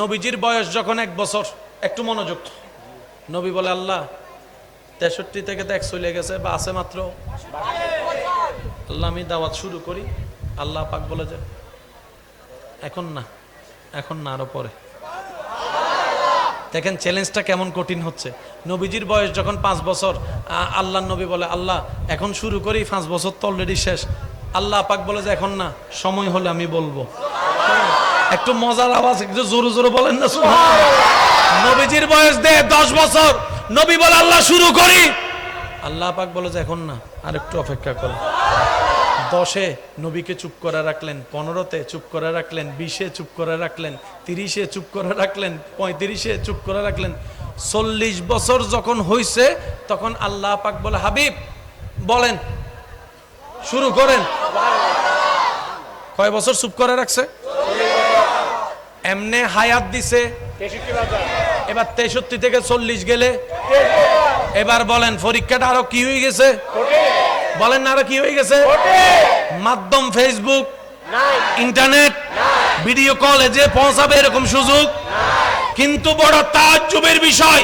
নবীজির বয়স যখন 1 বছর, একটু মনোযোগ, নবী বলে আল্লাহ 63 থেকে দেখ চলে গেছে বা আছে মাত্র, আল্লাহ আমি দাওয়াত শুরু করি। আল্লাহ পাক বলে যে এখন না, এখন না, আরো পরে। দেখেন চ্যালেঞ্জটা কেমন কঠিন হচ্ছে। নবীজির বয়স যখন 5 বছর, আল্লাহ নবী বলে আল্লাহ এখন শুরু করি, 5 বছর তো অলরেডি শেষ। আল্লাহ পাক বলে যে এখন না, সময় হলে আমি বলবো। একটু মজার আওয়াজ, একটু জোরে জোরে বলেন না সুবহানাল্লাহ। নবীজির বয়স 10 বছর, নবী বলে আল্লাহ শুরু করি। আল্লাহ পাক বলে যে এখন না, আর একটু অপেক্ষা করো। 10-এ নবীকে চুপ করে রাখলেন, 15-তে চুপ করে রাখলেন, 20-এ চুপ করে রাখলেন, 30-এ চুপ করে রাখলেন, 35-এ চুপ করে রাখলেন। 40 বছর যখন হইছে তখন আল্লাহ পাক বলে হাবিব বলেন, শুরু করেন। কয় বছর চুপ করে রাখছে? এমনে হায়াত দিছে। এবার 63 থেকে 40 গেলে এবার বলেন পরীক্ষাটা আরো কি হয়ে গেছে? বলেন না, আরো কি হয়ে গেছে? মাধ্যম ফেসবুক, ইন্টারনেট, ভিডিও কলে যে পৌঁছাবে এরকম সুযোগ। কিন্তু বড় তাজ্জুবের বিষয়,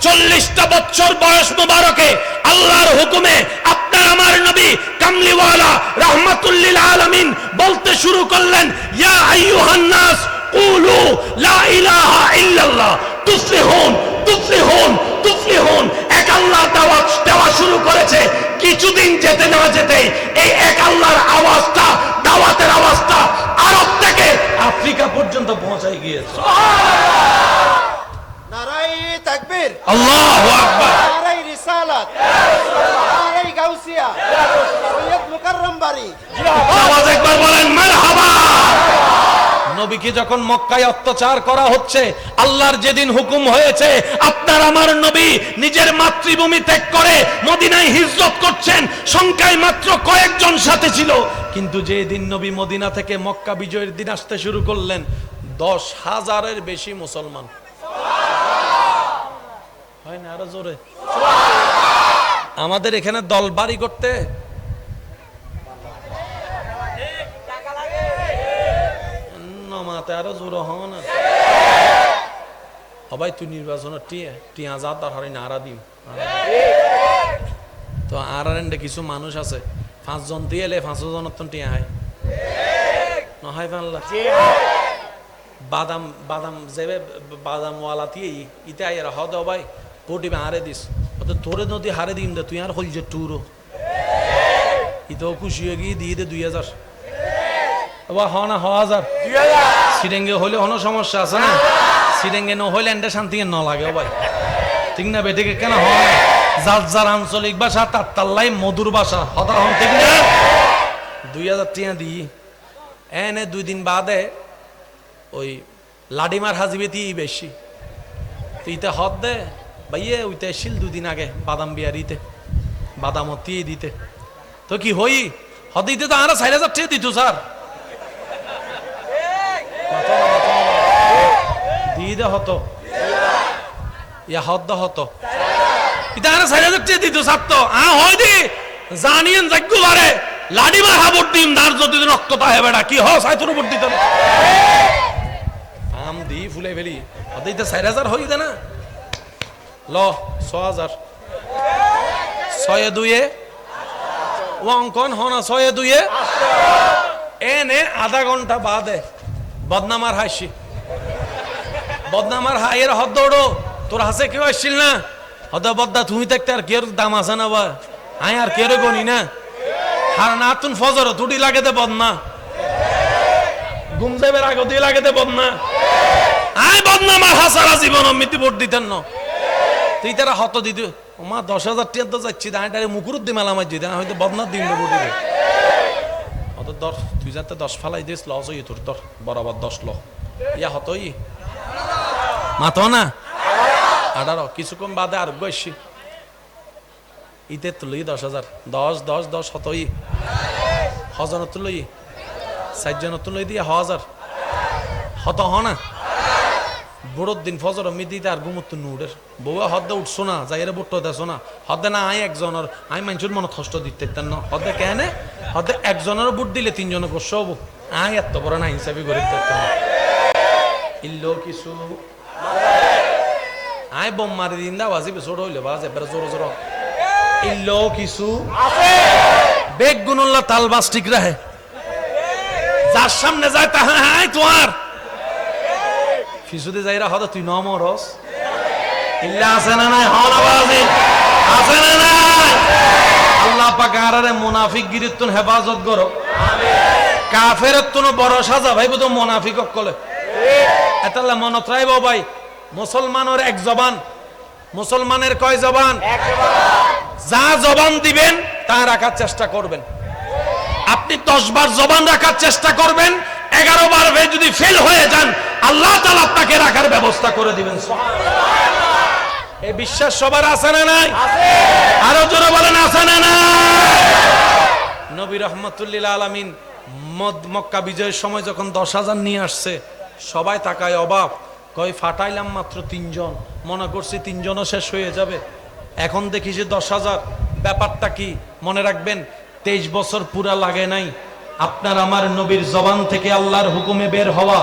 40টা বছর বয়স মোবারকে আল্লাহর হুকুমে আপনার আমার নবী কামলিওয়ালা রাহমাতুল লিল আলামিন বলতে শুরু করলেন, ইয়া আইয়ুহান নাস কুলু লা ইলাহা ইল্লাল্লাহ তুফলিহুন তুফলিহুন তুফলিহুন। এক আল্লাহ দাওয়াত দেওয়া শুরু করেছে। কিছুদিন যেতে না যেতেই এই এক আল্লাহর আওয়াজটা, দাওয়াতের আওয়াজটা আরব থেকে আফ্রিকা পর্যন্ত পৌঁছায় গিয়েছে। নারায়ে তাকবীর, আল্লাহু আকবার, নারায়ে রিসালাত, নারায়ে গাউসিয়া, সৈয়দ মুকাররম বাড়ি। আওয়াজ একবার বলেন মারহাবা। নবীকে যখন মক্কায় অত্যাচার করা হচ্ছে, আল্লাহর যেদিন হুকুম হয়েছে আপনার আমার নবী নিজের মাতৃভূমি ত্যাগ করে মদিনায় হিজরত করছেন, সংখ্যায় মাত্র কয়েকজন সাথে ছিল। কিন্তু যেদিন নবী মদিনা থেকে মক্কা বিজয়ের দিন আসতে শুরু করলেন, 10,000-এর বেশি মুসলমান। হয় না? আরো জোরে। আমাদের এখানে দল বাড়ি করতে আরো জোর হও না সবাই। তুই নির্বাচনের টিয়া যা তার হারি না আরা দিম তো আর কিছু মানুষ আছে 5 জন দিয়ে এলে 500 জনের তো টিয়া হয় নহাই পাল্লা বাদাম বাদাম যাবে বাদামওয়ালা দিয়ে ইতে আইয়ার হদ ভাই কোটি আরে দিস তোরে নদী হারে দিম দে তুই আর হল যে টুরো ইতেও খুশি হয়ে গিয়ে দিয়ে দে 2000 হ না 1000 সিরেঙ্গে হলে কোনো সমস্যা আছে না? সিরেঙ্গে ন হইলে এন্ডে শান্তি ন লাগে ভাই, ঠিক না বেটিকে? কেন হয় যার যার আঞ্চলিক ভাষা তার তাল্লাই মধুর ভাষা হতা হন, ঠিক না? 2000 টিয়া দিই এনে 2 দিন বাদে ওই লাডিমার হাজিবেতি বেশি তুইতে হদ দে ভাইয়ে ওইতে শিল 2 দিন আগে বাদাম বিয়ারিতে বাদামতি দিতে তো কি হই হদ দিতে তো আর 4000 টিয়া দিত স্যার দিদে হতো ইয়া হদ্দ হতো ইতা আর 4000 টিয়া দিত স্যার তো হয় দি জানিয়েন যাগ্য বারে লাডিমার হাবর দিন দার যদি রক্তটা হে বেটা কি হয় সাইতর উপর দিত আম দি ফুলে ফেলি হদিতে 4000 হই দে না ল 6000 6 2 ও অঙ্কন হনা 6 2 এনে আধা ঘন্টা বাদে বদনামার হাসি বদনামার হাইয়ের হদ দৌড়ো তোর হাসে কেউ আসছিল না হদ বদ্দা তুমি দেখতে আর কের দাম আছে না বা আয় আর কেরে গনি না হার না তুন ফজর তুটি লাগে দে বদনা ঘুম যাবে আগে দিয়ে লাগে দে বদনা আয় বদনামার হাসারা জীবন মৃত্যু ভোট দিতেন না তুই তারা হত দিত মা 10,000 টিয়া তো যাচ্ছি দাঁড়িয়ে দাঁড়িয়ে মুকুরুদ দি মেলা মার দিতে হয়তো বদনার দিন ভোট দিবে অত দর তুই যাতে 10 ফালাই দিস লস হই তোর তোর বরাবর 10 ল ইয়া হতই মাতো না 18 কিছুক্ষণ বাদে আর গেছি ইতে তুলই 10,000 10 10 10 হতই হজন তুলই 4 জন তুলই দিয়ে 1000 হত হ না বড়র দিন ফজর মিদিতে আর ঘুমত নুডের বউয়া হদ্দে উঠছো না যাইরে বুট্টো দেছো না হদ্দে না আই একজনের আই মানুষের মনে কষ্ট দিতে না হদ্দে কেন হদ্দে একজনের বুট দিলে 3 জনে কষ্ট হবো আই এত বড় না হিসাবে গরিব দেখতে ইল্লো কিছু আয় বোম মারি দিন দা বাজিবে ছোট হইলে বাজে বেড়ে জোর জোর ইল্লো কিছু বেগ গুনুল্লাহ তাল বাস ঠিক রাহে যার সামনে যায় তা হ্যাঁ তোমার ফিসুদে যাইরা হদা তুই নমরস ইল্লা আছে না নাই হন আওয়াজে আছে না নাই আল্লাহ পাক আরারে মুনাফিক গিরিতুন হেফাজত করো আমিন কাফেরত তুন বড় সাজা ভাইবো তো মুনাফিক কলে এতাল্লাহ মনত রাইবো ভাই মুসলমানের এক জবান মুসলমানের কয় জবান এক জবান যা জবান দিবেন তা রাখার চেষ্টা করবেন আপনি 10 বার জবান রাখার চেষ্টা করবেন 11 বার যদি ফেল হয়ে যান আল্লাহ তাআলা আপনাকে রাখার ব্যবস্থা করে দিবেন সুবহানাল্লাহ এই বিশ্বাস সবার আছে না নাই আছে আরো জোরে বলেন আছে না নাই নবী রাহমাতুল্লিল আলামিন মক্কা বিজয়ের সময় যখন 10,000 নিয়ে আসছে সবাই তাকায় অবাক কই ফাটাইলাম মাত্র 3 জন মনে করছি 3 জনও শেষ হয়ে যাবে এখন দেখি যে 10,000 ব্যাপারটা কি মনে রাখবেন 23 বছর পুরা লাগে নাই আপনার আমার নবীর জবান থেকে আল্লাহর হুকুমে বের হওয়া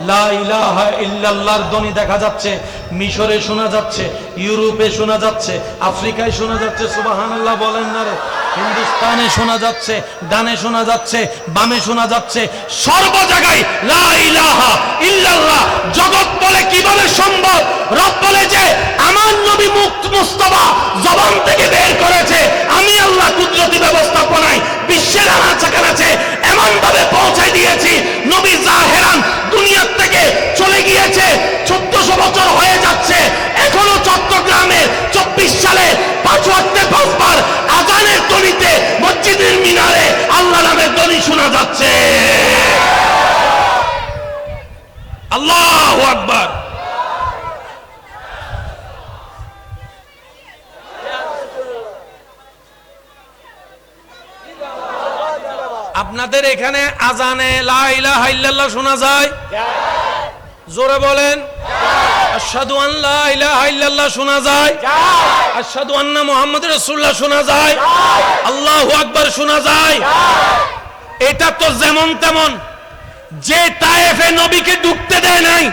লা ইলাহা ইল্লাল্লাহর ধ্বনি দেখা যাচ্ছে মিশরে শোনা যাচ্ছে ইউরোপে শোনা যাচ্ছে আফ্রিকায় শোনা যাচ্ছে সুবহানাল্লাহ বলেন না রে হিন্দুস্তানে শোনা যাচ্ছে ডানে শোনা যাচ্ছে বামে শোনা যাচ্ছে সর্ব জায়গায় লা ইলাহা ইল্লাল্লাহ জগৎ বলে কিভাবে সম্ভব রব বলে যে আমার নবী মুস্তাফা জবান থেকে বের করেছে আমি আল্লাহ কুদরতি ব্যবস্থাপনায় বিশ্বের আনাচে এমন ভাবে পৌঁছায় দিয়েছি নবী জাহেরান দুনিয়া থেকে চলে গিয়েছে 1400 বছর হয়ে যাচ্ছে এখনো চট্টগ্রামে 24 সালে 5 ওয়াক্তে 5 বার আযানের ধ্বনিতে মসজিদের মিনারে আল্লাহ নামের ধ্বনি শোনা যাচ্ছে আল্লাহু আকবার আপনাদের এখানে আজানে লা ইলাহা ইল্লাল্লাহ শোনা যায় জোরে বলেন আশহাদু আন লা ইলাহা ইল্লাল্লাহ শোনা যায় আশহাদু আন্না মুহাম্মাদুর রাসূলুল্লাহ শোনা যায় আল্লাহু আকবার শোনা যায় এটা তো যেমন তেমন যে তায়েফে নবীকে ঢুকতে দেয় নাই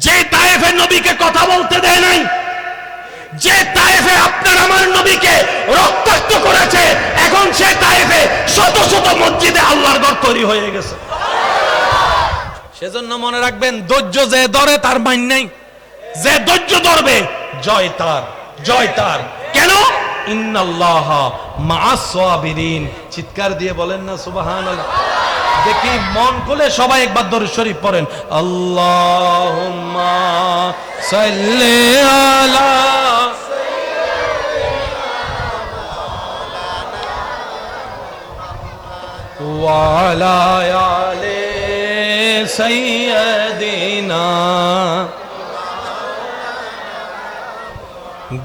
যে তায়েফে নবীকে কথা বলতে দেয় নাই যে তায়েফে আপনার আমার নবীকে রক্তাক্ত করেছে এখন সে তায়েফে শত শত মসজিদে আল্লাহর ঘর তৈরি হয়ে গেছে সেজন্য মনে রাখবেন ধৈর্য যে ধরে তার মান নাই যে ধৈর্য ধরবে জয় তার কেন ইন্নাল্লাহা মাআস সাবিরিন চিৎকার দিয়ে বলেন না সুবহানাল্লাহ দেখি মন খুলে সবাই একবার দরুদ শরীফ পড়েন আল্লাহুম্মা সাল্লি আলা ওয়ালা আলে সাইয়্যিদিনা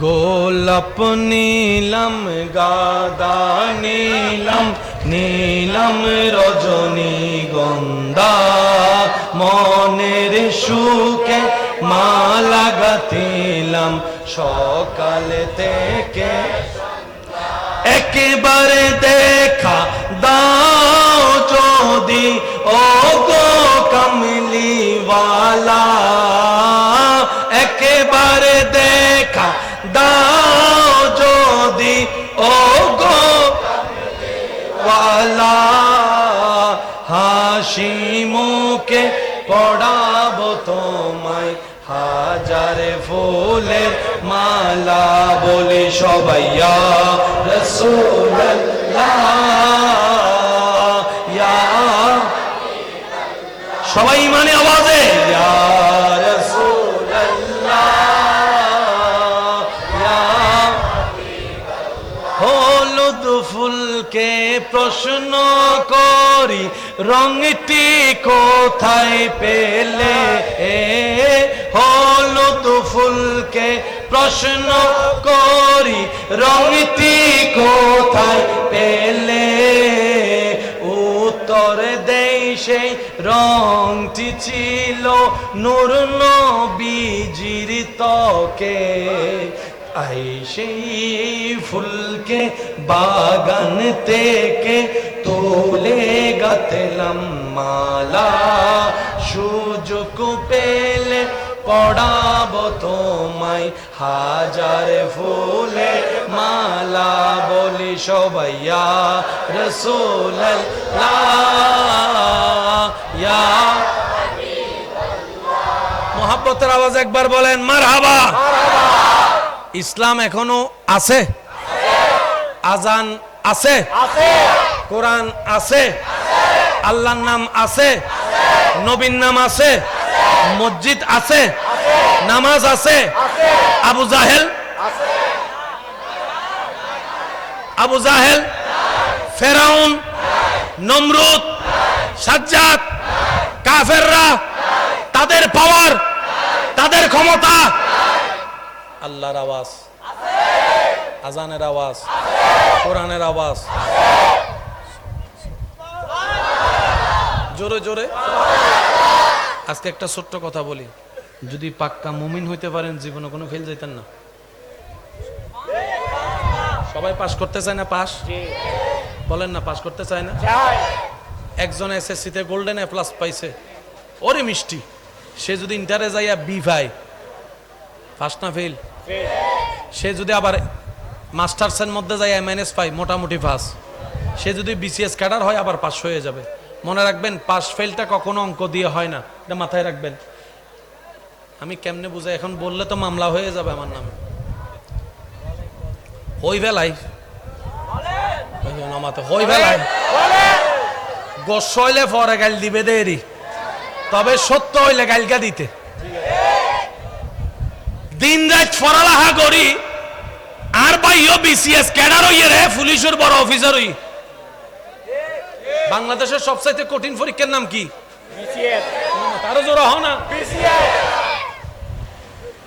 গোলাপ নীলম গাদা নীলম রজনী গন্ধা মনের সুখে মালা গাঁথিলাম সকাল থেকে একেবারে দেখা দাও যদি ও গো কমলিওয়ালা একেবারে দেখা দাও যদি ও গো ওয়ালা হাসি মুখে পড়াবো তোমায় হাজার ফুলের মালা বলে সবাই ইয়া রাসূলুল্লাহ ইয়া সবাই মানে আওয়াজে ইয়া রাসূলুল্লাহ ইয়া হলুদ ফুলকে প্রশ্ন করি রঙটি কোথায় পেলে হলুদ ফুলকে প্রশ্ন করি রঙটি কোথায় পেলে উত্তর দেই সেই রংটি ছিল নূর নবীজির ত্বকে আই সেই ফুলকে বাগান থেকে তোলে গাতলাম মালা সুজ সুযোগ পেলে পড়াবো তোমায় হাজার ফুলে মালা বলি সবাই ইয়া রাসূলুল্লাহ ইয়া মোহাব্বতের আওয়াজ একবার বলেন মারহাবা। ইসলাম এখনো আছে, আজান আছে, কোরআন আছে, আল্লাহর নাম আছে, নবীর নাম আছে, মসজিদ আছে, নামাজ আছে। আবু জাহেল, ফেরাউন, নমরুদ, সাজ্জাদ, কাফেররা, তাদের পাওয়ার, তাদের ক্ষমতা, আল্লাহর আওয়াজ, আজানের আওয়াজ, কোরআনের আওয়াজ, জোরে জোরে। আজকে একটা ছোট্ট কথা বলি, যদি পাক্কা মুমিন হইতে পারেন জীবনে কোনো ফেল যাইতেন না। সবাই পাস করতে চায় না? পাস বলেন না, পাস করতে চায় না? একজন এসএসসি তে গোল্ডেন এ প্লাস পাইছে, ওরে মিষ্টি। সে যদি ইন্টারে যাইয়া বি পায়, পাস না ফেল? সে যদি আবার মাস্টার্সের মধ্যে যাই এমএনএস পায়, মোটামুটি পাস। সে যদি বিসিএস ক্যাডার হয়, আবার পাস হয়ে যাবে। মনে রাখবেন, পাস ফেলটা কখনো অঙ্ক দিয়ে হয় না, এটা মাথায় রাখবেন। আমি কেমনে বুঝাই, এখন বললে তো মামলা হয়ে যাবে আমার নামে। হই বেলাই হই বেলাই গোস হইলে পরে গাইল দিবে দেরি, তবে সত্য হইলে গাইলকা দিতে। দিন রাত পড়ালেখা করি আর ভাইও বিসিএস ক্যাডার হইয়ে রে, পুলিশের বড় অফিসার হই। বাংলাদেশের সবচাইতে কঠিন পরীক্ষার নাম কি? আরো জোর হও না।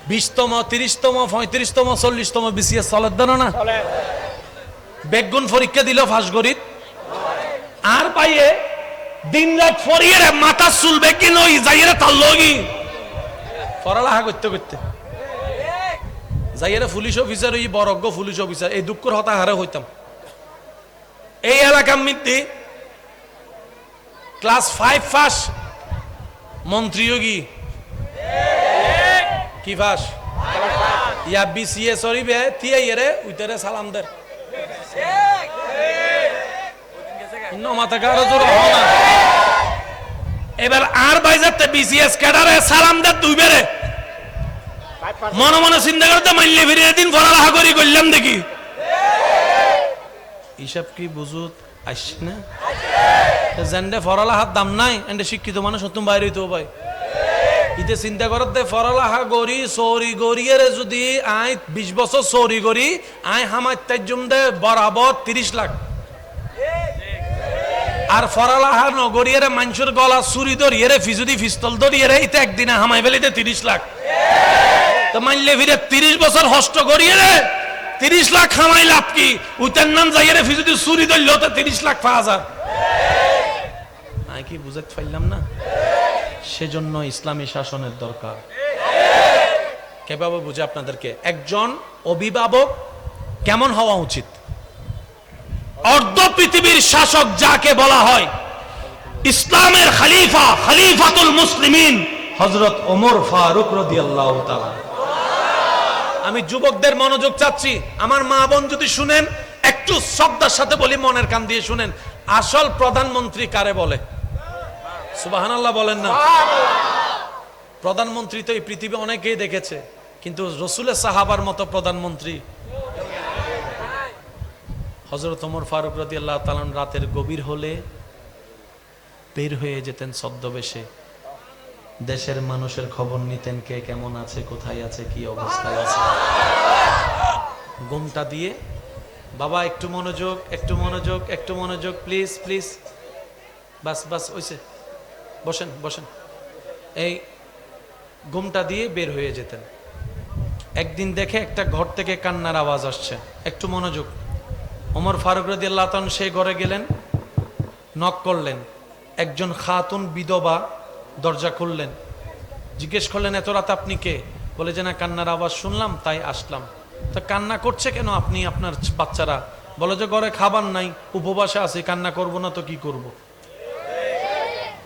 20তম, 30তম, 35তম, 40তম বিসিএস চলের দেন না। বেগুন পরীক্ষা দিল ফাঁস গরিব আর পাইয়ে দিন রাত পড়িয়ে রে, মাথা চুলবে কি নই যাইয়ে তার লগি পড়ালেখা করতে করতে যাইয়ে পুলিশ অফিসার হই, বরজ্ঞ পুলিশ অফিসার। এই দুঃখের হতাহারে হইতাম। এই এলাকার মধ্যে ক্লাস 5 পাস মন্ত্রীও কি পাস ইয়া বিসিএস হরিবে তিয়াইরে উইতারে সালাম দের এবার আর বাইজাতে বিসিএস ক্যাডারে সালাম দের দুই বেরে মনে মনে চিন্তা করতে মাইলে ফিরে দিন পড়ালেখা করি করলাম দেখি হিসাব কি বুঝুত আসছে না? জেন্ডে পড়ালেখার দাম নাই, এন্ডে শিক্ষিত মানুষ নতুন বাইরে হইতেও পাই। ইতে চিন্তা করতে পড়ালেখা করি চৌরি গড়িয়ে যদি আই 20 বছর চৌরি করি, আই হামার তাইজুম দে বরাবর 30 লাখ। আর পড়ালেখা নগরিয়ে মানুষের গলা চুরি ধরিয়ে ফিজুদি পিস্তল ধরিয়ে ইতে একদিনে হামাই ফেলিতে 30 লাখ। তো মানলে ফিরে 30 বছর হস্ত করিয়ে 30 লাখ খামাই লাভ কি? উইটার নাম যাইয়ে ফিজুদি চুরি ধরল তো 30 লাখ 5,000। আমি কি বুঝাতে পারলাম না? সেজন্য ইসলামী শাসনের দরকার। কিভাবে বুঝে আপনাদেরকে? একজন অভিভাবক কেমন হওয়া উচিত? অর্ধ পৃথিবীর শাসক যাকে বলা হয়, ইসলামের খলিফা, খলিফাতুল মুসলিমিন হযরত ওমর ফারুক রাদিয়াল্লাহু তাআলা। আমি যুবকদের মনোযোগ চাচ্ছি, আমার মা বোন যদি শুনেন, একটু শ্রদ্ধার সাথে বলি, মনের কান দিয়ে শুনেন। আসল প্রধানমন্ত্রী কারে বলে? সুবহানাল্লাহ বলেন না। প্রধানমন্ত্রী তো এই পৃথিবী অনেকেই দেখেছে, কিন্তু রাসূলের সাহাবার মতো প্রধানমন্ত্রী হযরত ওমর ফারুক রাদিয়াল্লাহু তাআলা রাতের গভীর হলে বের হয়ে যেতেন ছদ্মবেশে, দেশের মানুষের খবর নিতেন, কে কেমন আছে, কোথায় আছে, কি অবস্থায় আছে। ঘুমটা দিয়ে, বাবা একটু মনোযোগ, একটু মনোযোগ, একটু মনোযোগ, প্লিজ প্লিজ, বাস বাস হইছে, বসেন বসেন। এই ঘুমটা দিয়ে বের হয়ে যেতেন। একদিন দেখে একটা ঘর থেকে কান্নার আওয়াজ আসছে, একটু মনোযোগ। ওমর ফারুক রাদিয়াল্লাহু তাআলা সেই ঘরে গেলেন, নক করলেন। একজন খাতুন বিধবা দরজা খুললেন, জিজ্ঞেস করলেন, এত রাত আপনি কে? বলে যে না, কান্নার আওয়াজ শুনলাম তাই আসলাম। তো কান্না করছে কেন আপনি, আপনার বাচ্চারা? বলে যে ঘরে খাবার নাই, উপবাসে আছে, কান্না করব না তো কি করব?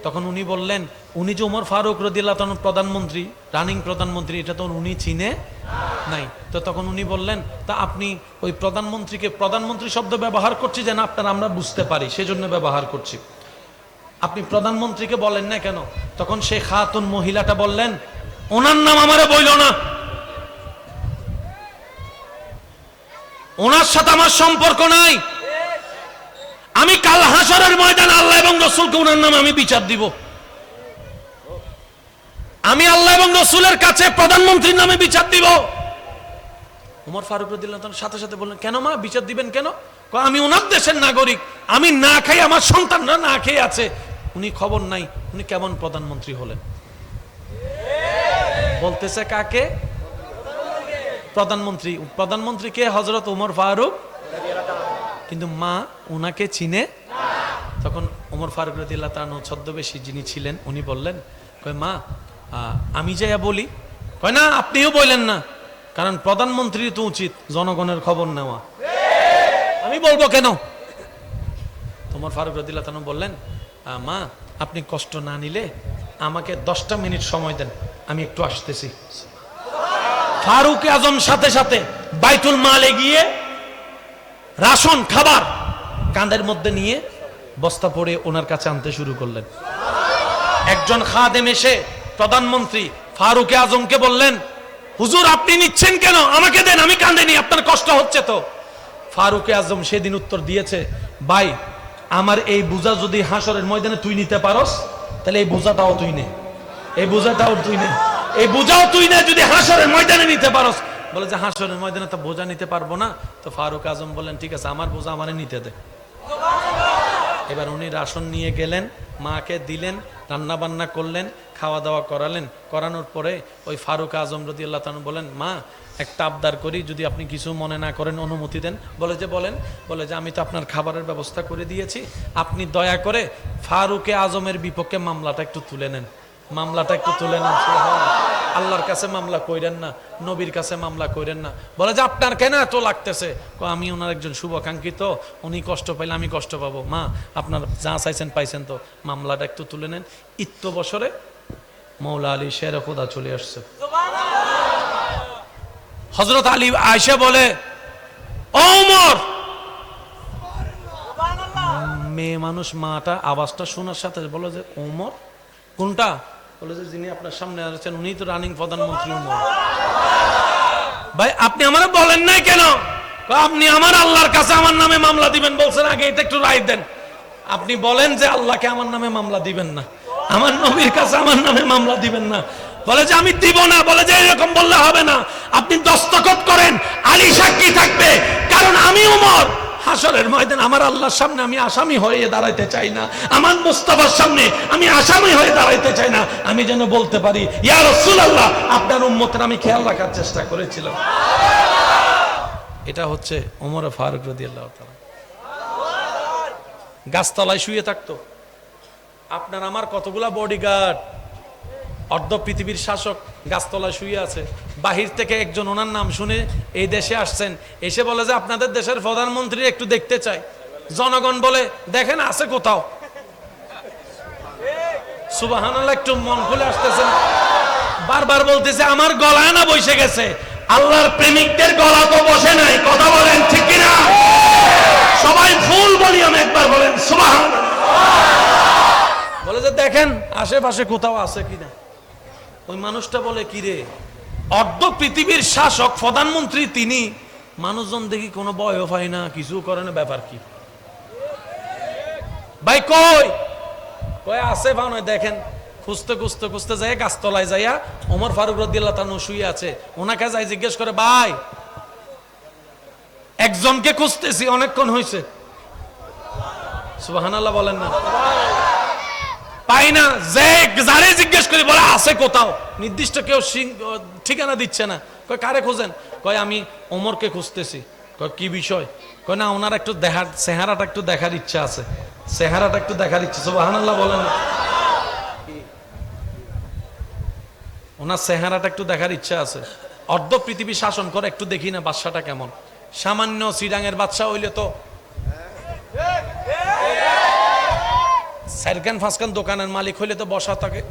তখন উনি বললেন, উনি যে ওমর ফারুক রাদিয়াল্লাহু তাআলা প্রধানমন্ত্রী, রানিং প্রধানমন্ত্রী, এটা তো উনি চিনে নাই। তো তখন উনি বললেন, তা আপনি ওই প্রধানমন্ত্রীকে, প্রধানমন্ত্রী শব্দ ব্যবহার করছি যেন আপনারা আমরা বুঝতে পারি, সেজন্য ব্যবহার করছি, আপনি প্রধানমন্ত্রীকে বলেন না কেন? তখন সেই খাতুন মহিলাটা বললেন, ওনার নাম আমারে বইল না, ওনার সাথে আমার সম্পর্ক নাই, আমি কাল হাসরের ময়দানে আল্লাহ এবং রাসূলকে ওনার নামে আমি বিচার দিব, আমি আল্লাহ এবং রাসূলের কাছে প্রধানমন্ত্রীর নামে বিচার দিব। ওমর ফারুক রাদিয়াল্লাহু তাআলা সাথে সাথে বললেন, কেন মা, বিচার দিবেন কেন? আমি ওনার দেশের নাগরিক, আমি না খাই, আমার সন্তানরা না খেয়ে আছে, উনি খবর নাই, উনি কেমন প্রধানমন্ত্রী হলেন? বলতেছে কাকে? প্রধানমন্ত্রী। প্রধানমন্ত্রী কে? হযরত ওমর ফারুক, কিন্তু মা উনাকে চিনে। তখন ওমর ফারুক রাদিয়াল্লাহু তাআলা ছদ্মবেশী যিনি ছিলেন, উনি বললেন, কয় মা আমি যাইয়া বলি? কয় না, আপনিও বললেন না, কারণ প্রধানমন্ত্রীর তো উচিত জনগণের খবর নেওয়া, আমি বলবো কেন? ওমর ফারুক রাদিয়াল্লাহু তাআলা বললেন, মা আপনি কষ্ট না নিলে আমাকে 10টা মিনিট সময় দেন, আমি একটু আসতেছি। ফারুক আজম সাথে সাথে বাইতুল মালে গিয়ে রাশন খাবার কাঁধের মধ্যে নিয়ে বস্তা পরে ওনার কাছে আনতে শুরু করলেন। একজন খাদেম এসে প্রধানমন্ত্রী ফারুক আজমকে বললেন, হুজুর আপনি নিচ্ছেন কেন, আমাকে দেন, আমি কাঁধে নি, আপনার কষ্ট হচ্ছে তো। ফারুক আজম সেদিন উত্তর দিয়েছে, ভাই আমার এই বোঝা যদি হাসরের ময়দানে তুই নিতে পারস, তাহলে এই বোঝাটাও তুই নে, এই বোঝাটাও তুই নে, এই বোঝাও তুই নে, যদি হাসরের ময়দানে নিতে পারস। বলে যে হাসরের ময়দানে তো বোঝা নিতে পারবো না। তো ফারুক আজম বললেন, ঠিক আছে, আমার বোঝা আমারে নিতে দে। এবার উনি রাশন নিয়ে গেলেন, মাকে দিলেন, রান্না বান্না করলেন, খাওয়া দাওয়া করালেন। করানোর পরে ওই ফারুক আজম রাদিয়াল্লাহু তাআলা বলেন, মা একটা আবদার করি, যদি আপনি কিছু মনে না করেন, অনুমতি দেন। বলে যে বলেন। বলে যে আমি তো আপনার খাবারের ব্যবস্থা করে দিয়েছি, আপনি দয়া করে ফারুক আজমের বিপক্ষে মামলাটা একটু তুলে নেন, মামলাটা একটু তুলে নেন। আল্লাহর কাছে মামলা কইরেন না, নবীর কাছে মামলা কইরেন না। বলে যে আপনার কেন এত লাগতেছে? আমি ওনার একজন শুভাকাঙ্ক্ষিত, উনি কষ্ট পাইলে আমি কষ্ট পাবো। মা আপনার যা চাইছেন পাইছেন, তো মামলাটা একটু তুলে নেন। ইত্য বছরে মৌলা আলী শেরে খোদা চলে আসছে। হযরত আলী আয়েশা বলে, ও ওমর, মেয়ে মানুষ মাটা আওয়াজটা শোনার সাথে বলে যে ওমর কোনটা? বলে যে যিনি আপনার সামনে আছেন উনি তো রানিং প্রধানমন্ত্রী ওমর। ভাই আপনি আমারে বলেন নাই কেন? আপনি আমার আল্লাহর কাছে আমার নামে মামলা দিবেন বলছেন, আগে এটা একটু রায় দেন। আপনি বলেন যে আল্লাহকে আমার নামে মামলা দিবেন না, আমার নবীর কাছে আমার নামে মামলা দিবেন না। বলে যে আমি দিব না। বলে যে এরকম বললে হবে না, আপনি দস্তখত করেন, আলী সাক্ষী থাকবে, কারণ আমি ওমর হাসরের ময়দানে আমার আল্লাহর সামনে আমি আসামি হয়ে দাঁড়াইতে চাই না, আমার মুস্তাফার সামনে আমি আসামি হয়ে দাঁড়াইতে চাই না। আমি যেন বলতে পারি, ইয়া রাসূলুল্লাহ আপনার উম্মতের আমি খেয়াল রাখার চেষ্টা করেছিলাম। এটা হচ্ছে ওমর ফারুক রাদিয়াল্লাহু তাআলা। গাছতলায় শুয়ে থাকতো। আপনার আমার কতগুলা বডিগার্ড, অর্ধ পৃথিবীর শাসক গাছতলায় শুয়ে আছে। বাহির থেকে একজন ওনার নাম শুনে এই দেশে আসছেন, এসে বলে যে আপনাদের দেশের প্রধানমন্ত্রী একটু দেখতে চাই। জনগণ বলে দেখেন আছে কোথাও। সুবহানাল্লাহ, একটু মন খুলে আসতেছেন। বারবার বলতেছে আমার গলায় না বসে গেছে, আল্লাহর প্রেমিকদের গলা তো বসে নাই। কথা বলেন ঠিক কিনা? সবাই ফুল বলি আমি একবার বলেন সুবহানাল্লাহ। বলে যে দেখেন আশেপাশে কোথাও আছে কিনা। ওই মানুষটা বলে, কি রে, অর্ধ পৃথিবীর শাসক প্রধানমন্ত্রী তিনি, মানুষজন দেখি কোনো ভয়ও পায় না, কিছু করে না, ব্যাপার কি? ভাই কই কই আছে ভাও নয়, দেখেন। খুঁজতে খুঁজতে খুঁজতে যায় গাছতলায় যাইয়া ওমর ফারুক রাদিয়াল্লাহু তাআলা শুয়ে আছে। ওনাকে যাই জিজ্ঞেস করে, ভাই একজনকে খুঁজতেছি, অনেকক্ষণ হয়েছে। সুবহানাল্লাহ বলেন না? পাই না। যে যারে জিজ্ঞেস করি বলে আছে কোথাও, নির্দিষ্ট কেউ ঠিকানা দিচ্ছে না। কয় কারে খোঁজেন? কয় আমি ওমরকে খুঁজতেছি। কয় কি বিষয়? কয় না ওনার একটু দেখার, চেহারাটা একটু দেখার ইচ্ছা আছে, চেহারাটা একটু দেখার ইচ্ছা। সুবহানাল্লাহ বলেন না? ওনার চেহারাটা একটু দেখার ইচ্ছা আছে। অর্ধ পৃথিবী শাসন করে, একটু দেখি না বাদশাটা কেমন। সামান্য চিরাঙের বাদশা হইলে তো চারখান পাঁচখান দোকানের মালিক হইলে তো বসা থাকে,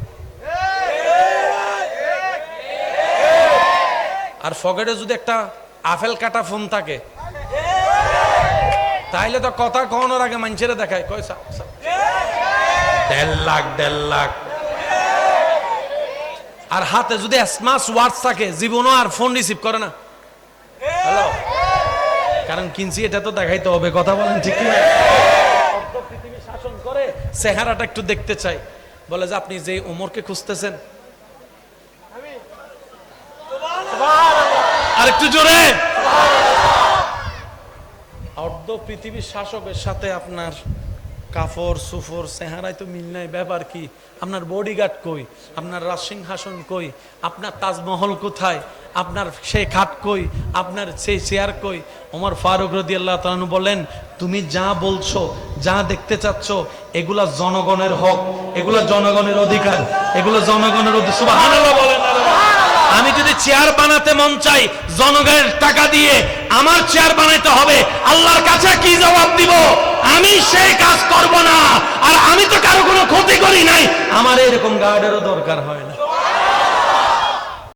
আর ফকেটে যদি একটা আপেল কাটা ফোন থাকে তাইলে তো কথা কখনোর আগে মানুষেরা দেখায় কয় 1.5 লাখ 1.5 লাখ। আর হাতে যদি স্মার্ট ওয়াচ থাকে জীবনও আর ফোন রিসিভ করে না। হ্যালো, কারণ কিনছি এটা তো দেখাইতে হবে, কথা বলেন ঠিক না? পৃথিবী শাসন করে, চেহারাটা একটু দেখতে চাই। বলে যে আপনি যে ওমরকে খুঁজতেছেন, আর একটু জোরে। অর্ধ পৃথিবীর শাসকের সাথে আপনার কাফর সুফর চেহারায় তো মিল নাই। ব্যাপার কি? আপনার বডিগার্ড কই? আপনার রাজসিংহাসন কই? আপনার তাজমহল কোথায়? আপনার সেই খাট কই? আপনার সেই চেয়ার কই? ওমর ফারুক রাদিয়াল্লাহু তাআলা আনহু বলেন, তুমি যা বলছো, যা দেখতে চাচ্ছ, এগুলা জনগণের হক, এগুলা জনগণের অধিকার, এগুলো জনগণের অধিকার। সুবহানাল্লাহ বলেন। আমি যদি চেয়ার বানাতে মন চাই, জনগণের টাকা দিয়ে আমার চেয়ার বানাইতে হবে। আল্লাহর কাছে কি জবাব দিব? আমি সেই কাজ করব না। আর আমি তো কারো কোনো ক্ষতি করি নাই, আমার এরকম গার্ডেরও দরকার হয় না।